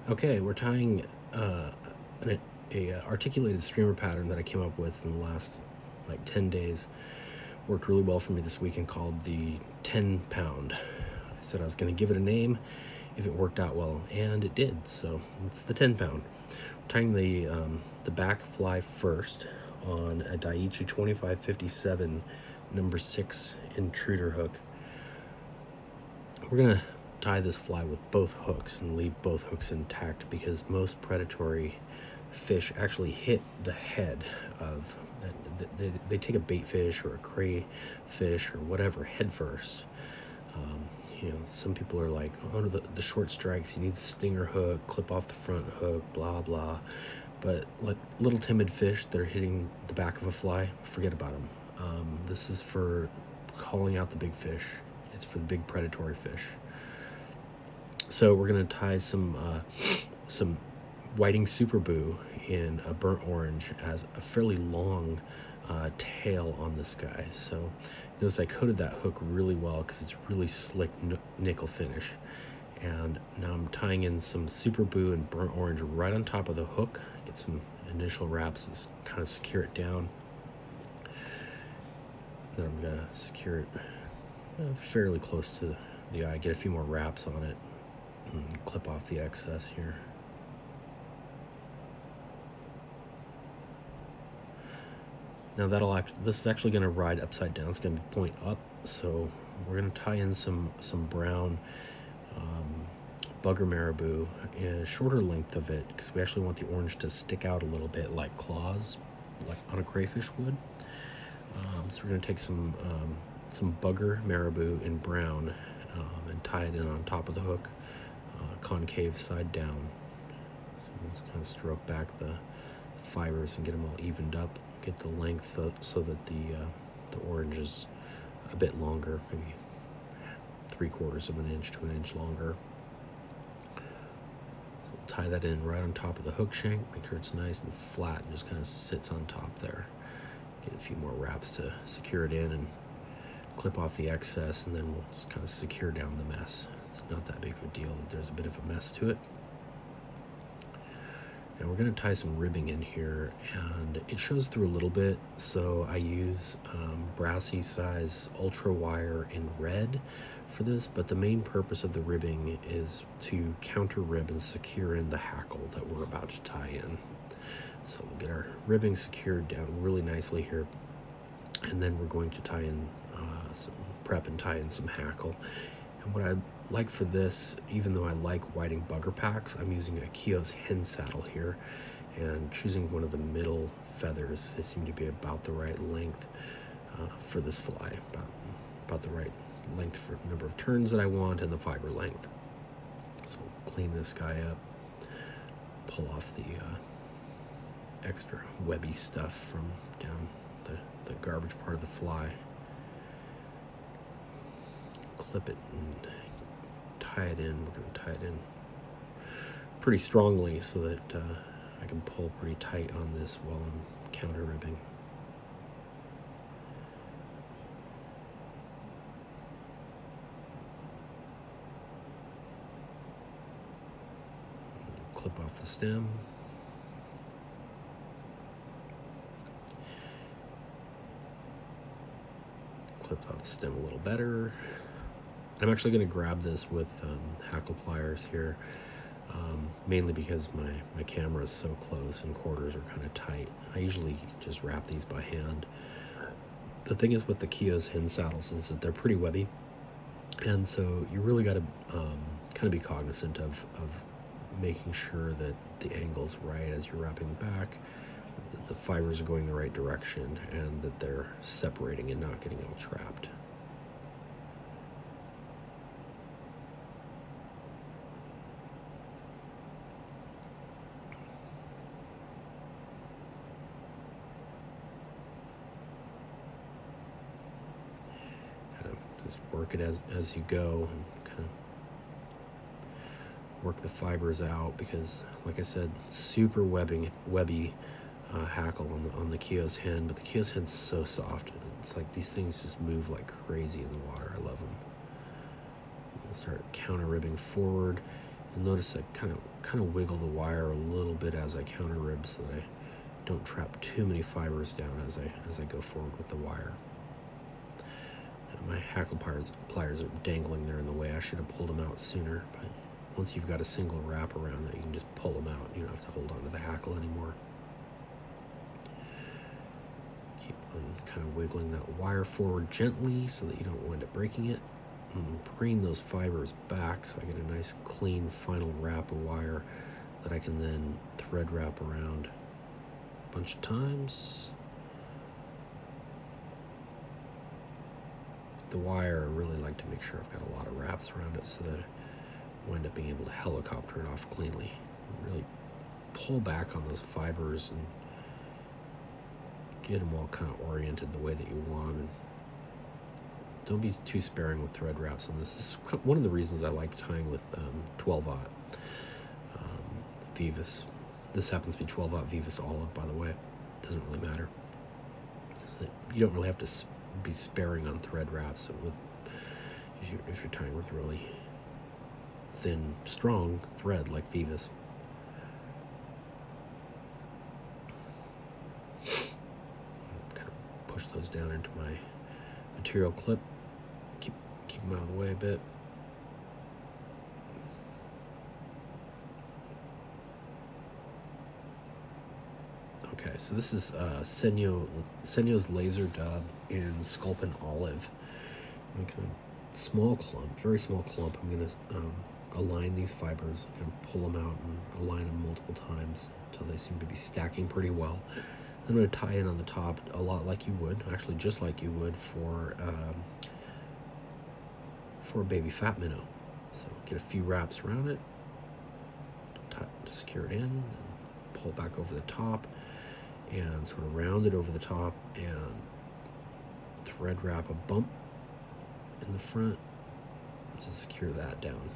Okay, we're tying a articulated streamer pattern that I came up with in the last like 10 days. Worked really well for me this weekend, called the 10 pound. I said I was going to give it a name if it worked out well, and it did. So it's the 10 pound. Tying the back fly first on a Daiichi 2557 number 6 intruder hook. We're going to tie this fly with both hooks and leave both hooks intact, because most predatory fish actually hit the head of they take a bait fish or a crayfish or whatever head first. Some people are like, oh, the short strikes, you need the stinger hook, clip off the front hook, blah blah. But like little timid fish that are hitting the back of a fly, forget about them. This is for calling out the big fish. It's for the big predatory fish. So we're gonna tie some whiting super boo in a burnt orange as a fairly long tail on this guy. So notice I coated that hook really well because it's really slick nickel finish. And now I'm tying in some super boo and burnt orange right on top of the hook. Get some initial wraps to kind of secure it down. Then I'm gonna secure it fairly close to the eye, get a few more wraps on it, and clip off the excess here. Now this is actually going to ride upside down. It's going to point up, so we're going to tie in some brown bugger marabou, a shorter length of it, because we actually want the orange to stick out a little bit like claws, like on a crayfish would. So we're going to take some bugger marabou in brown and tie it in on top of the hook, concave side down. So we'll just kind of stroke back the fibers and get them all evened up. Get the length so that the orange is a bit longer, maybe 3/4 of an inch to an inch longer. So we'll tie that in right on top of the hook shank. Make sure it's nice and flat and just kind of sits on top there. Get a few more wraps to secure it in and clip off the excess, and then we'll just kind of secure down the mess. It's not that big of a deal that there's a bit of a mess to it. Now we're going to tie some ribbing in here, and it shows through a little bit, so I use brassy size ultra wire in red for this, but the main purpose of the ribbing is to counter rib and secure in the hackle that we're about to tie in. So we'll get our ribbing secured down really nicely here, and then we're going to tie in some prep and tie in some hackle. And what I like for this, even though I like whiting bugger packs, I'm using a Keogh's hen saddle here and choosing one of the middle feathers. They seem to be about the right length for this fly, about the right length for the number of turns that I want and the fiber length. So we'll clean this guy up, pull off the extra webby stuff from down the garbage part of the fly, clip it and tie it in. We're going to tie it in pretty strongly so that I can pull pretty tight on this while I'm counter ribbing. Clip off the stem. Clipped off the stem a little better. I'm actually going to grab this with hackle pliers here, mainly because my camera is so close and quarters are kind of tight. I usually just wrap these by hand. The thing is with the Keogh's hen saddles is that they're pretty webby, and so you really got to kind of be cognizant of making sure that the angle's right as you're wrapping back, that the fibers are going the right direction, and that they're separating and not getting all trapped. Just work it as you go and kind of work the fibers out, because like I said, super webby hackle on the Keogh's hen, but the Keogh's hen's so soft. It's like these things just move like crazy in the water. I love them. I'll start counter ribbing forward, You'll notice I kind of wiggle the wire a little bit as I counter rib so that I don't trap too many fibers down as I go forward with the wire. Now my hackle pliers are dangling there in the way. I should have pulled them out sooner, but once you've got a single wrap around that, you can just pull them out. You don't have to hold on to the hackle anymore. Keep on kind of wiggling that wire forward gently so that you don't wind up breaking it. And bring those fibers back so I get a nice clean final wrap of wire that I can then thread wrap around a bunch of times. The wire, I really like to make sure I've got a lot of wraps around it so that I wind up being able to helicopter it off cleanly. Really pull back on those fibers and get them all kind of oriented the way that you want them. And don't be too sparing with thread wraps on this. This is one of the reasons I like tying with 12-aught Vivus. This happens to be 12-aught Vivus Olive, by the way. Doesn't really matter. So you don't really have to be sparing on thread wraps if you're tying with really thin, strong thread like Vivus. Kind of push those down into my material clip. Keep them out of the way a bit. Okay, so this is Senyo's laser dub in Sculpin Olive. I'm gonna small clump, very small clump. I'm gonna align these fibers. I'm gonna pull them out and align them multiple times until they seem to be stacking pretty well. I'm gonna tie in on the top a lot like you would, actually just like you would for a baby fat minnow. So get a few wraps around it, secure it in, and pull it back over the top, and sort of round it over the top, and thread wrap a bump in the front to secure that down.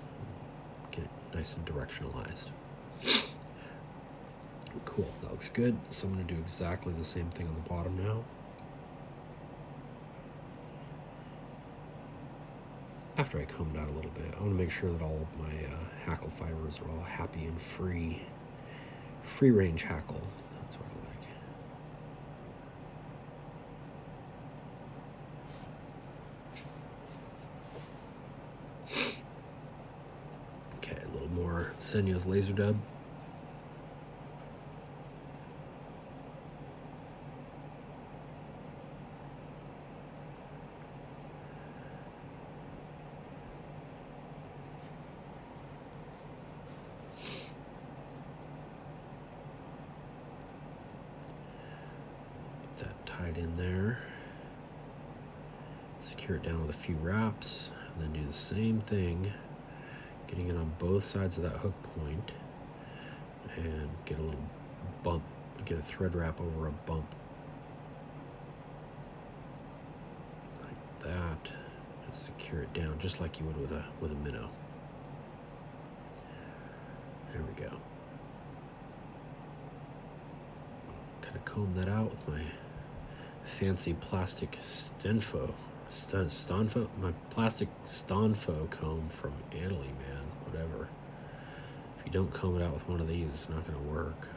Get it nice and directionalized. Cool, that looks good. So I'm going to do exactly the same thing on the bottom now. After I comb it out a little bit, I want to make sure that all of my hackle fibers are all happy and free range hackle. That's what I like. Okay, a little more Senyo's laser dub. Tied in there, secure it down with a few wraps, and then do the same thing, getting it on both sides of that hook point, and get a little bump, get a thread wrap over a bump like that, and secure it down just like you would with a minnow. There we go. Kind of comb that out with my fancy plastic Stanfo, my plastic Stanfo comb from Italy, man. Whatever. If you don't comb it out with one of these, it's not going to work.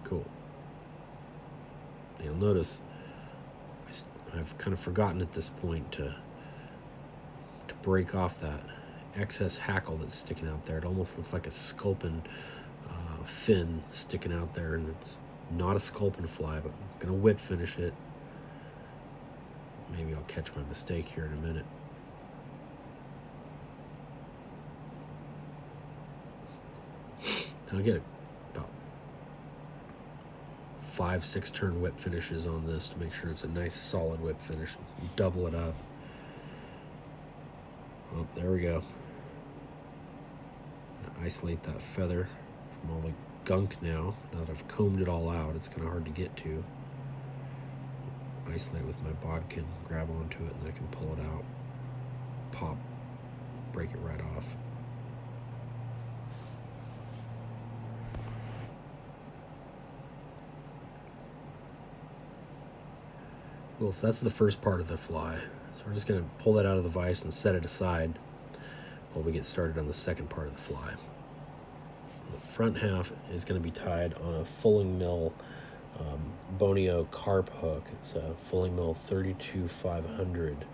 Cool. You'll notice I've kind of forgotten at this point to break off that excess hackle that's sticking out there. It almost looks like a sculpin fin sticking out there, and it's not a sculpin fly, but I'm going to whip finish it. Maybe I'll catch my mistake here in a minute. Then I'll get about 5-6 turn whip finishes on this to make sure it's a nice solid whip finish. Double it up. Oh, there we go. Isolate that feather from all the gunk now. Now that I've combed it all out, it's kind of hard to get to. Isolate it with my bodkin, grab onto it, and then I can pull it out, pop, break it right off. Cool, so that's the first part of the fly. So we're just gonna pull that out of the vise and set it aside while we get started on the second part of the fly. The front half is gonna be tied on a fulling mill Bonio carp hook. It's a fulling mill 32-500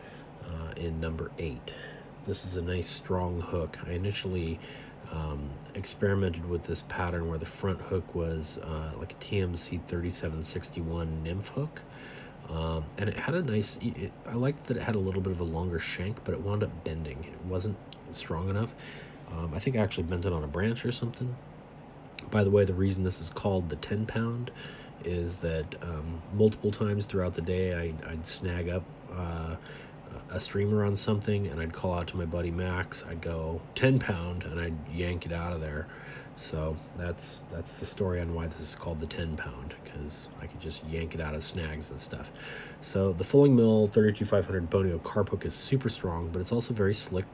in number 8. This is a nice strong hook. I initially experimented with this pattern where the front hook was like a TMC 3761 nymph hook. And it had a nice, I liked that it had a little bit of a longer shank, but it wound up bending. It wasn't strong enough. I think I actually bent it on a branch or something. By the way, the reason this is called the 10 pound is that multiple times throughout the day I'd snag up a streamer on something, and I'd call out to my buddy Max. I'd go 10 pound, and I'd yank it out of there. So that's the story on why this is called the 10 pound, because I could just yank it out of snags and stuff. So the fulling mill 32-500 Bonio carp hook is super strong, but it's also very slick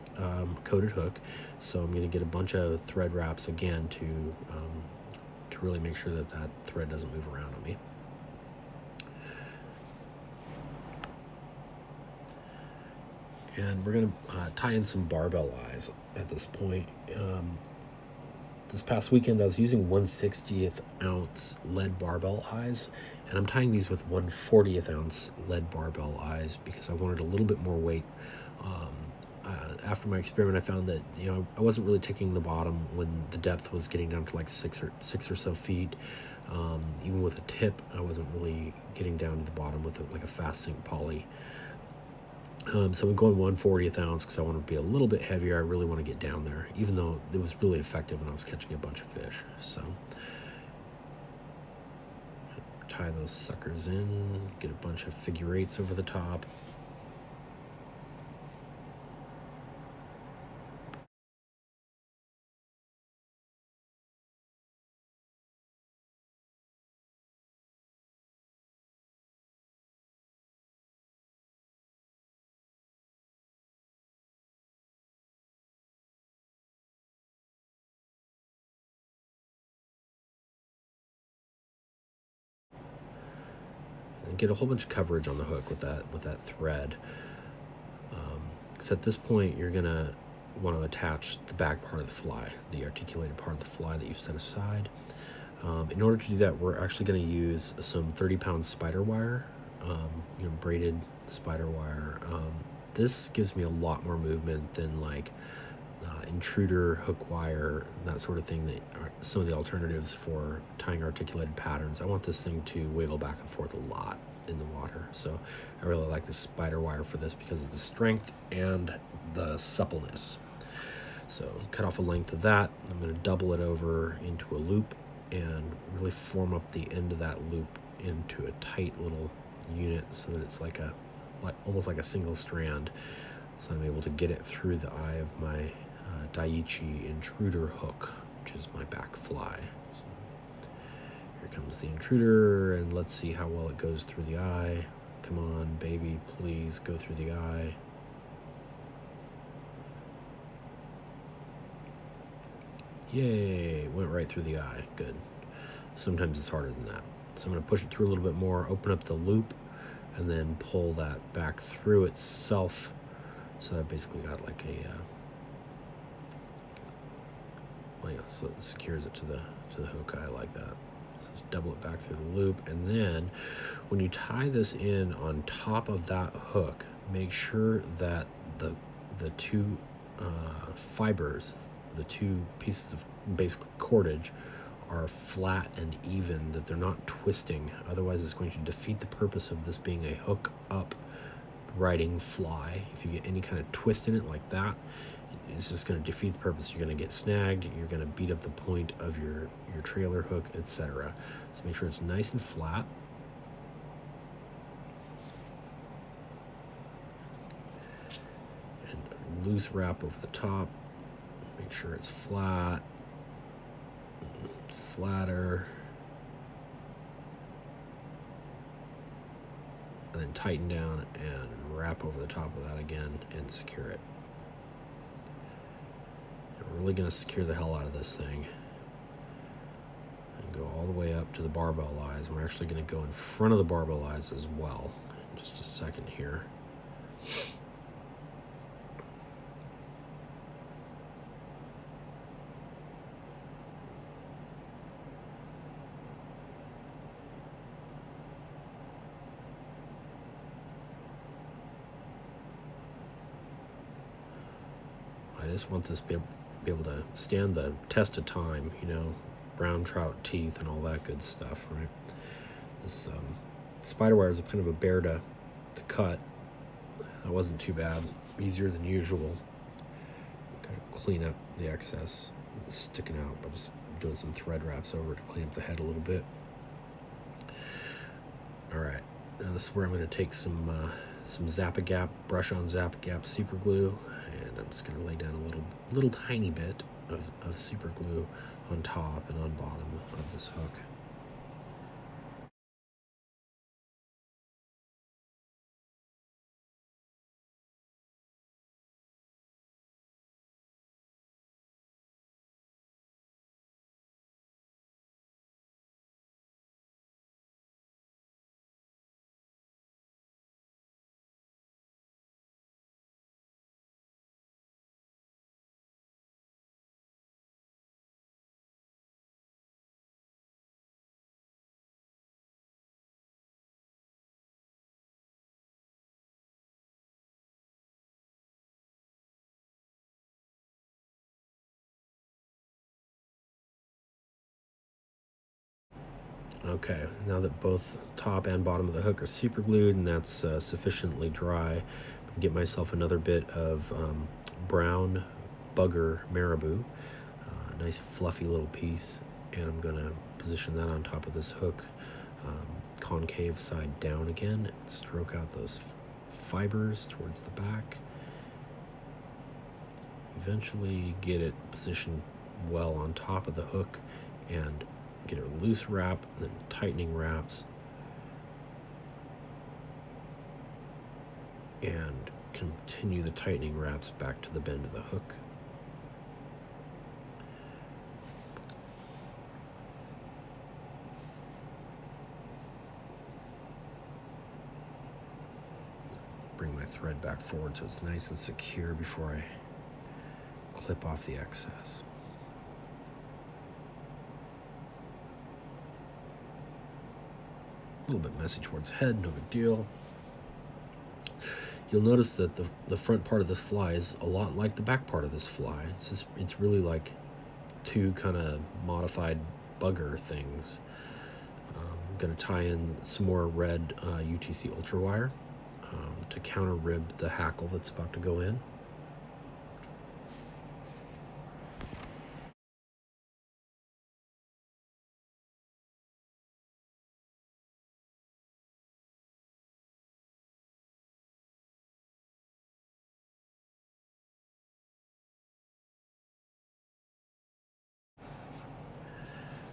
coated hook. So I'm going to get a bunch of thread wraps again to really make sure that that thread doesn't move around on me. And we're going to tie in some barbell eyes at this point. This past weekend I was using 1/60th ounce lead barbell eyes, and I'm tying these with 1/40th ounce lead barbell eyes because I wanted a little bit more weight. After my experiment, I found that I wasn't really taking the bottom when the depth was getting down to like six or so feet. Even with a tip, I wasn't really getting down to the bottom with like a fast sink poly. So I'm going 1/40th ounce because I want to be a little bit heavier. I really want to get down there, even though it was really effective when I was catching a bunch of fish. So tie those suckers in, get a bunch of figure eights over the top. And get a whole bunch of coverage on the hook with that thread. Because at this point you're gonna want to attach the back part of the fly, the articulated part of the fly that you've set aside. In order to do that, we're actually going to use some 30-pound spider wire, braided spider wire. This gives me a lot more movement than like intruder, hook wire, that sort of thing that are some of the alternatives for tying articulated patterns. I want this thing to wiggle back and forth a lot in the water. So I really like the spider wire for this because of the strength and the suppleness. So cut off a length of that. I'm going to double it over into a loop and really form up the end of that loop into a tight little unit so that it's almost like a single strand. So I'm able to get it through the eye of my Daiichi intruder hook, which is my back fly. So here comes the intruder, and let's see how well it goes through the eye. Come on, baby, please go through the eye. Yay, went right through the eye. Good. Sometimes it's harder than that. So I'm going to push it through a little bit more, open up the loop, and then pull that back through itself. So I've basically got like so it secures it to the hook eye like that. So just double it back through the loop, and then when you tie this in on top of that hook, make sure that the two fibers, the two pieces of basic cordage, are flat and even, that they're not twisting. Otherwise it's going to defeat the purpose of this being a hook up riding fly. If you get any kind of twist in it like that, it's just going to defeat the purpose. You're going to get snagged, you're going to beat up the point of your trailer hook, etc. So make sure it's nice and flat. And loose wrap over the top. Make sure it's flat, flatter, and then tighten down and wrap over the top of that again and secure it. And we're really going to secure the hell out of this thing and go all the way up to the barbell eyes. We're actually going to go in front of the barbell eyes as well. just a second here. I just want this to be able to stand the test of time, you know, brown trout teeth and all that good stuff, right? This spider wire is kind of a bear to cut. That wasn't too bad, easier than usual. Kind of clean up the excess sticking out by just doing some thread wraps over it to clean up the head a little bit. All right, now this is where I'm going to take some Zap-A-Gap, brush on Zap-A-Gap super glue, and I'm just going to lay down a little tiny bit of super glue on top and on bottom of this hook. Okay, now that both top and bottom of the hook are super glued and that's sufficiently dry, get myself another bit of brown bugger marabou, nice fluffy little piece, and I'm going to position that on top of this hook, concave side down again, and stroke out those fibers towards the back. Eventually get it positioned well on top of the hook and get a loose wrap, then tightening wraps, and continue the tightening wraps back to the bend of the hook. Bring my thread back forward so it's nice and secure before I clip off the excess. A little bit messy towards the head, no big deal. You'll notice that the front part of this fly is a lot like the back part of this fly. It's really like two kind of modified bugger things. I'm going to tie in some more red UTC Ultra Wire to counter rib the hackle that's about to go in.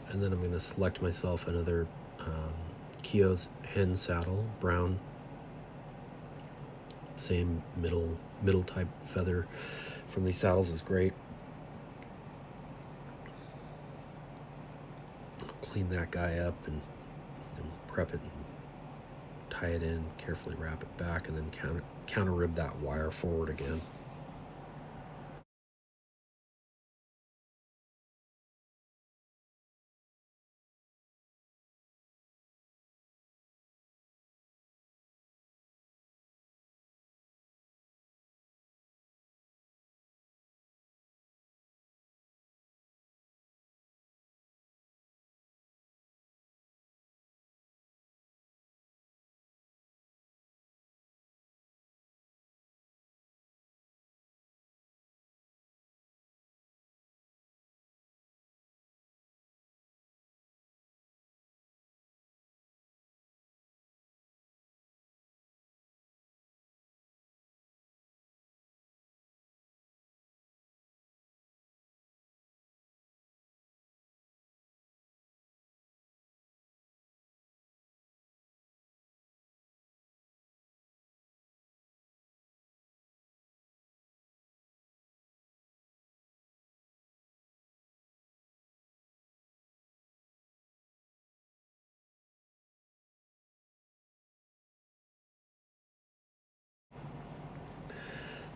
And then I'm going to select myself another Keogh's hen saddle, brown, same middle type feather from these saddles is great. Clean that guy up and prep it and tie it in, carefully wrap it back, and then counter rib that wire forward again.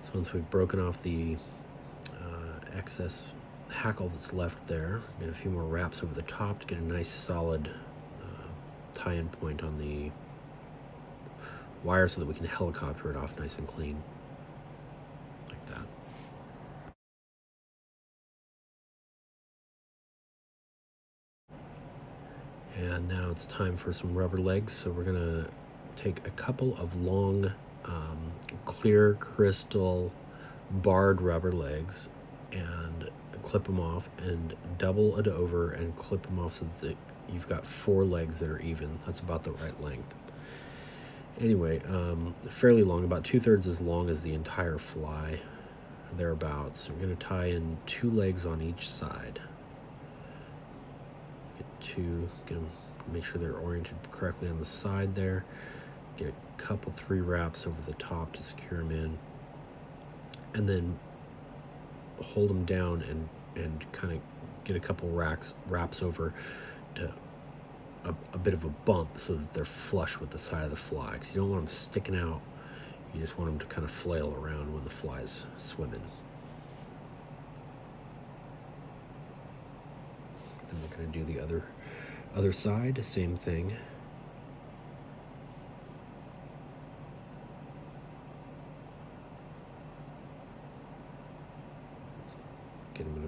So once we've broken off the excess hackle that's left there, get a few more wraps over the top to get a nice solid tie-in point on the wire so that we can helicopter it off nice and clean, like that. And now it's time for some rubber legs. So we're gonna take a couple of long, clear crystal barred rubber legs and clip them off and double it over and clip them off so that you've got 4 legs that are even. That's about the right length. Anyway, fairly long, about 2/3 as long as the entire fly, thereabouts. So we're going to tie in 2 legs on each side. Get them, make sure they're oriented correctly on the side there. Get a couple 3 wraps over the top to secure them in, and then hold them down and kind of get a couple wraps over to a bit of a bump so that they're flush with the side of the fly, because you don't want them sticking out. You just want them to kind of flail around when the fly's swimming. Then we're going to do the other side, same thing. Get them at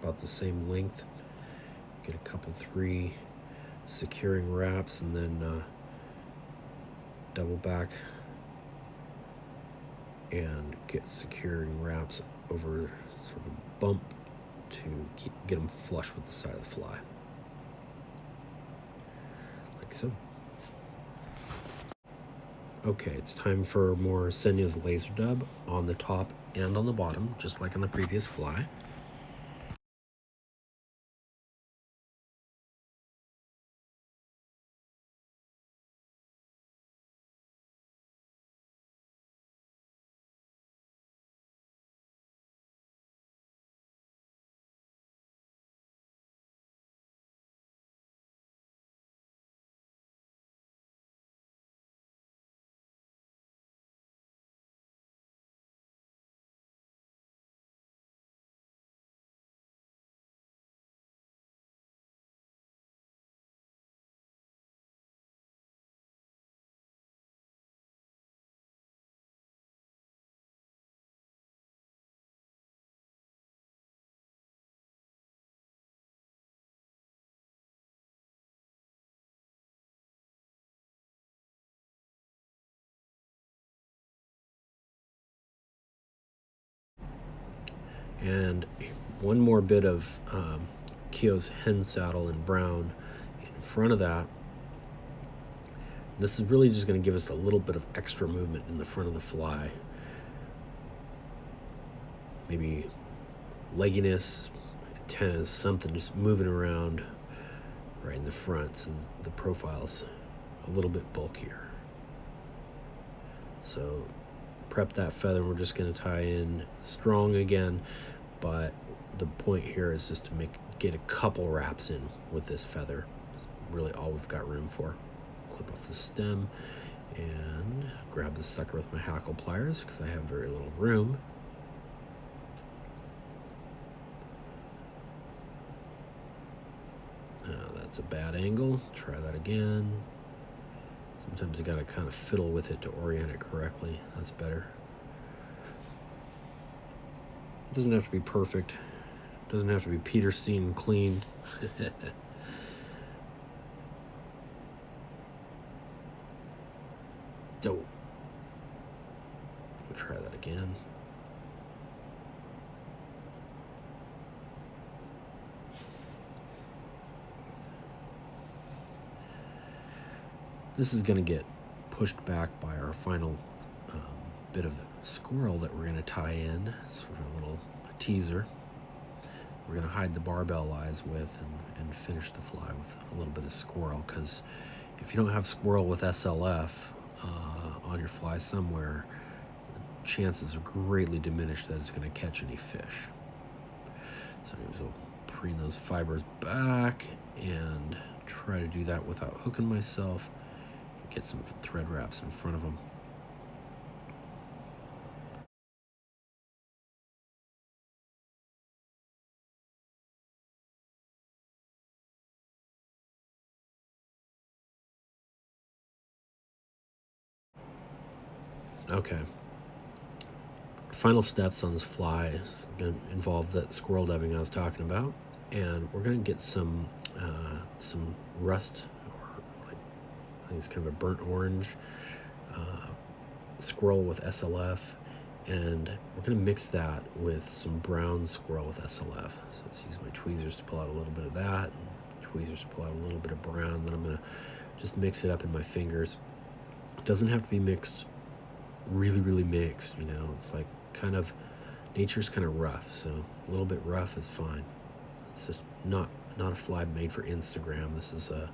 about the same length. Get a couple 3 securing wraps, and then double back and get securing wraps over sort of a bump to get them flush with the side of the fly, like so. Okay, it's time for more Senya's laser dub on the top and on the bottom, just like on the previous fly. And one more bit of Keogh's hen saddle in brown in front of that. This is really just going to give us a little bit of extra movement in the front of the fly. Maybe legginess, antennas, something just moving around right in the front, so the profile's a little bit bulkier. So prep that feather. We're just going to tie in strong again, but the point here is just to get a couple wraps in with this feather. That's really all we've got room for. Clip off the stem and grab the sucker with my hackle pliers because I have very little room. That's a bad angle. Try that again. Sometimes you gotta kind of fiddle with it to orient it correctly. That's better. It doesn't have to be perfect. It doesn't have to be Peterstein clean. Dope. Try that again. This is going to get pushed back by our final bit of squirrel that we're going to tie in, sort of a little teaser. We're going to hide the barbell eyes with and finish the fly with a little bit of squirrel, because if you don't have squirrel with SLF on your fly somewhere, chances are greatly diminished that it's going to catch any fish. So anyways, we'll preen those fibers back and try to do that without hooking myself. Get some thread wraps in front of them. Okay. Final steps on this fly is going to involve that squirrel dubbing I was talking about, and we're going to get some rust, or like, I think it's kind of a burnt orange squirrel with SLF, and we're going to mix that with some brown squirrel with SLF. So let's use my tweezers to pull out a little bit of that, and tweezers to pull out a little bit of brown. Then I'm going to just mix it up in my fingers. It doesn't have to be mixed really mixed, it's like nature's kind of rough, so a little bit rough is fine. It's just not a fly made for Instagram. This is a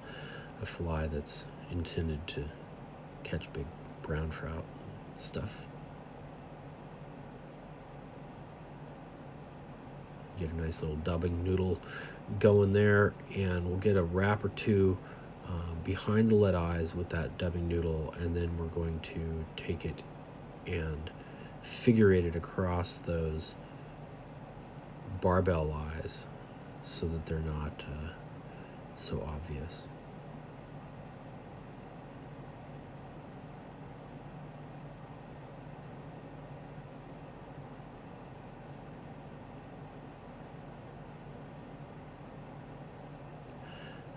fly that's intended to catch big brown trout stuff. Get a nice little dubbing noodle going there, and we'll get a wrap or two behind the lead eyes with that dubbing noodle, and then we're going to take it and figure it across those barbell eyes so that they're not so obvious.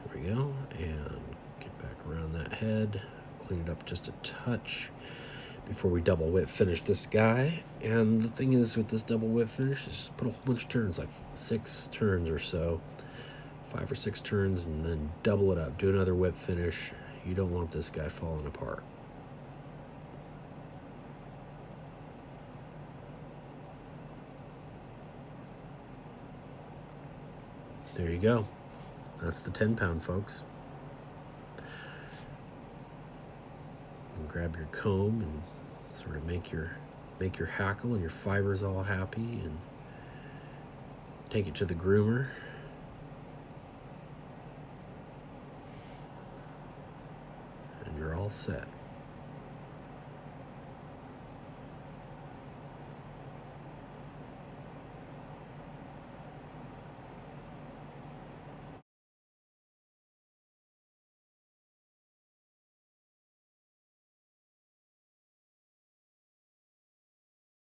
There we go, and get back around that head, clean it up just a touch before we double whip finish this guy. And the thing is with this double whip finish is put a whole bunch of turns, like 6 turns or so, 5 or 6 turns, and then double it up, do another whip finish. You don't want this guy falling apart. There you go. That's the 10-pound, folks. And grab your comb and sort of make your hackle and your fibers all happy, and take it to the groomer. And you're all set.